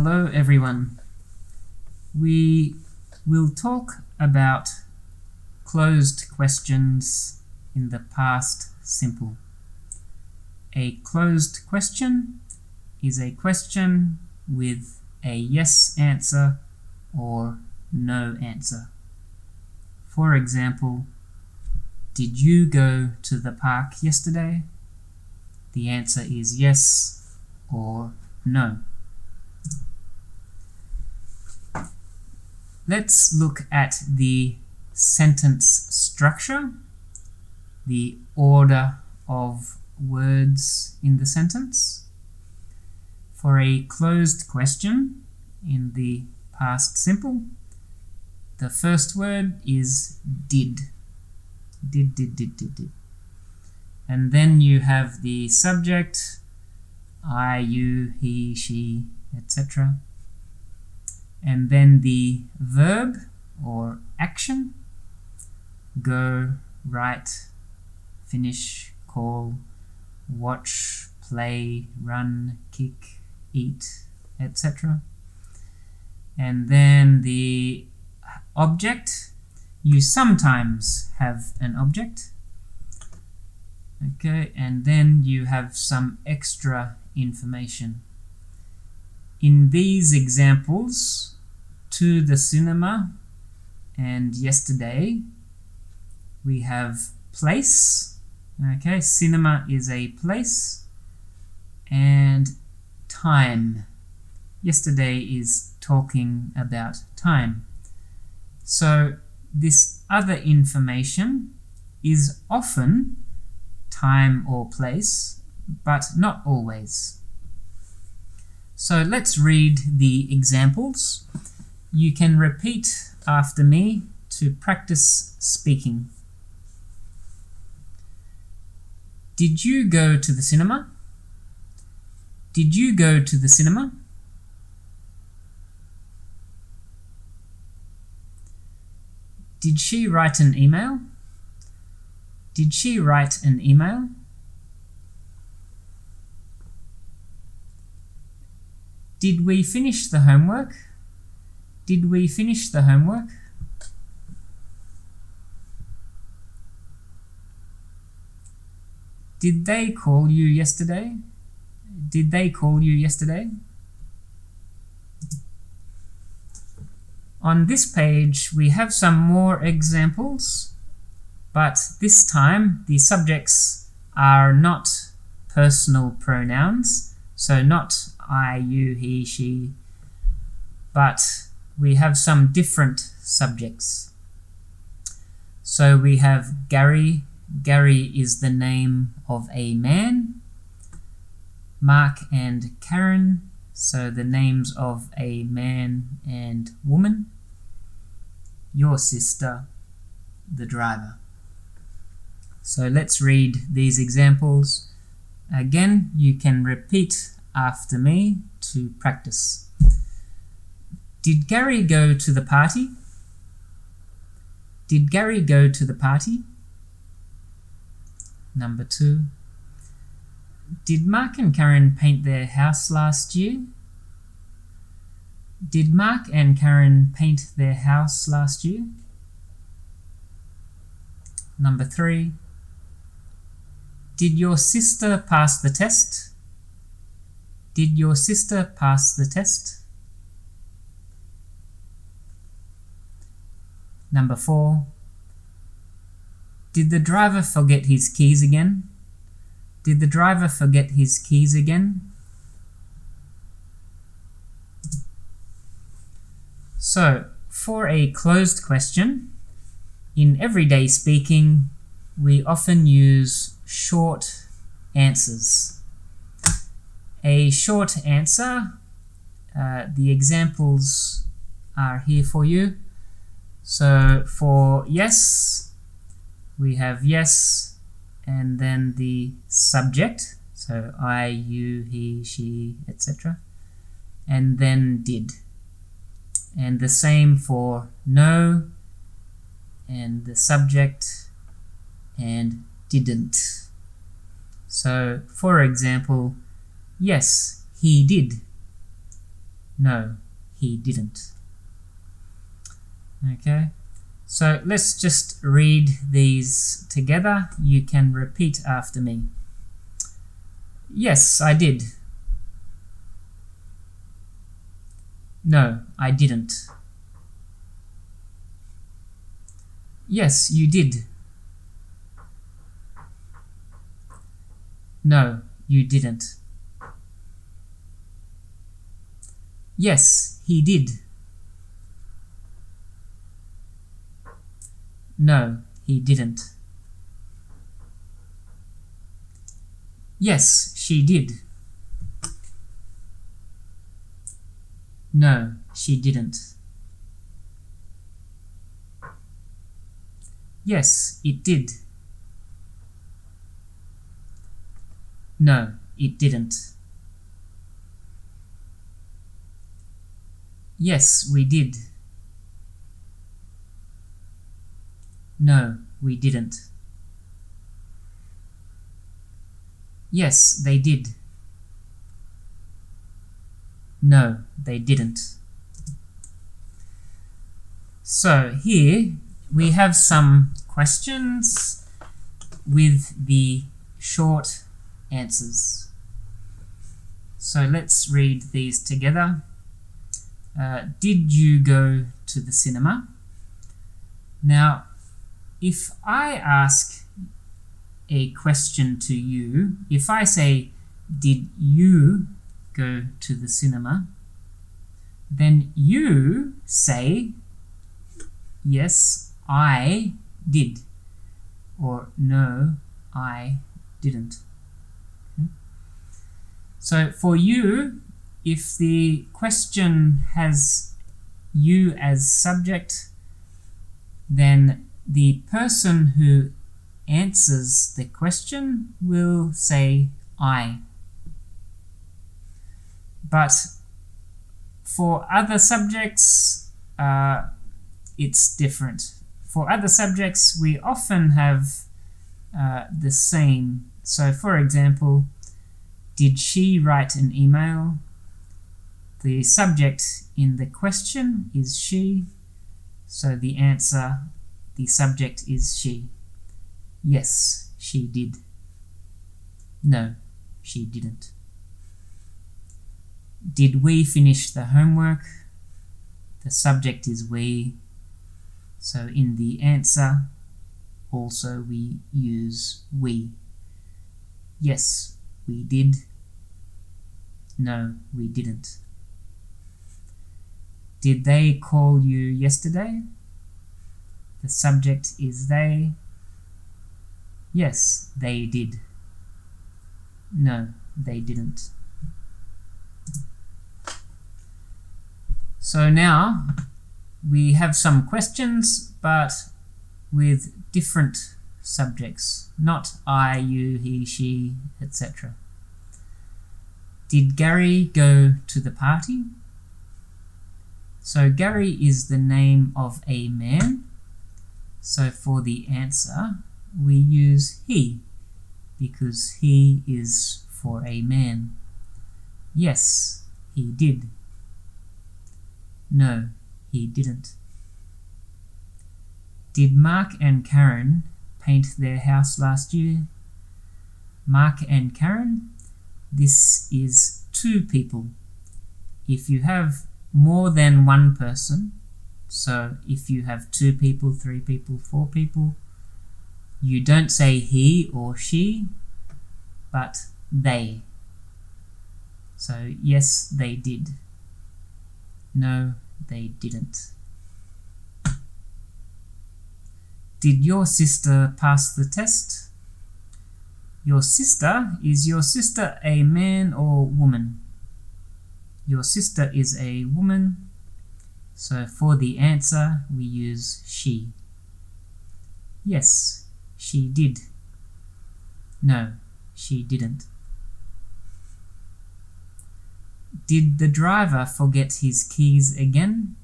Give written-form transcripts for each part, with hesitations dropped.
Hello everyone. We will talk about closed questions in the past simple. A closed question is a question with a yes answer or no answer. For example, did you go to the park yesterday? The answer is yes or no. Let's look at the sentence structure, the order of words in the sentence. For a closed question in the past simple, the first word is did. Did. And then you have the subject, I, you, he, she, etc. And then the verb or action, go, write, finish, call, watch, play, run, kick, eat, etc. And then the object, you sometimes have an object. Okay, and then you have some extra information. In these examples, to the cinema and yesterday, we have place. Okay, cinema is a place, and time. Yesterday is talking about time. So this other information is often time or place, but not always. So let's read the examples. You can repeat after me to practice speaking. Did you go to the cinema? Did you go to the cinema? Did she write an email? Did she write an email? Did we finish the homework? Did we finish the homework? Did they call you yesterday? Did they call you yesterday? On this page, we have some more examples, but this time the subjects are not personal pronouns, so not I, you, he, she, but we have some different subjects. So we have Gary. Gary is the name of a man. Mark and Karen, so the names of a man and woman. Your sister, the driver. So let's read these examples. Again, you can repeat after me to practice. Did Gary go to the party? Did Gary go to the party? Number 2. Did Mark and Karen paint their house last year? Did Mark and Karen paint their house last year? Number 3. Did your sister pass the test? Did your sister pass the test? Number 4. Did the driver forget his keys again? Did the driver forget his keys again? So, for a closed question, in everyday speaking, we often use short answers. A short answer, the examples are here for you. So for yes, we have yes, and then the subject, so I, you, he, she, etc. And then did. And the same for no, and the subject, and didn't. So, for example, yes, he did. No, he didn't. Okay, so let's just read these together. You can repeat after me. Yes, I did. No, I didn't. Yes, you did. No, you didn't. Yes, he did. No, he didn't. Yes, she did. No, she didn't. Yes, it did. No, it didn't. Yes, we did. No, we didn't. Yes, they did. No, they didn't. So here we have some questions with the short answers. So let's read these together. Did you go to the cinema? Now, if I ask a question to you, if I say, did you go to the cinema? Then you say, yes, I did, or no, I didn't. Okay. So for you, if the question has you as subject, then the person who answers the question will say I. But for other subjects, it's different. For other subjects, we often have the same. So for example, did she write an email? The subject in the question is she, so the answer, the subject is she. Yes, she did. No, she didn't. Did we finish the homework? The subject is we, so in the answer also we use we. Yes, we did. No, we didn't. Did they call you yesterday? The subject is they. Yes, they did. No, they didn't. So now we have some questions, but with different subjects, not I, you, he, she, etc. Did Gary go to the party? So Gary is the name of a man. So for the answer, we use he, because he is for a man. Yes, he did. No, he didn't. Did Mark and Karen paint their house last year? Mark and Karen, this is two people. If you have more than one person, so if you have 2 people, 3 people, 4 people, you don't say he or she, but they. So yes, they did. No, they didn't. Did your sister pass the test? Your sister, is your sister a man or woman? Your sister is a woman, so for the answer we use she. Yes, she did. No, she didn't. Did the driver forget his keys again?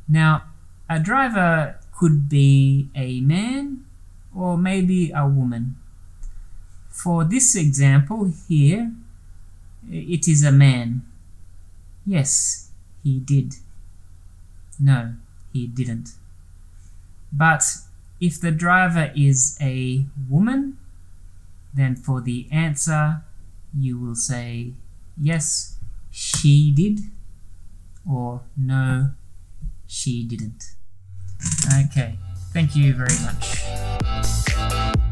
Now, a driver could be a man or maybe a woman. For this example here, it is a man. Yes, he did. No, he didn't. But if the driver is a woman, then for the answer you will say yes, she did, or no, she didn't. Okay, thank you very much.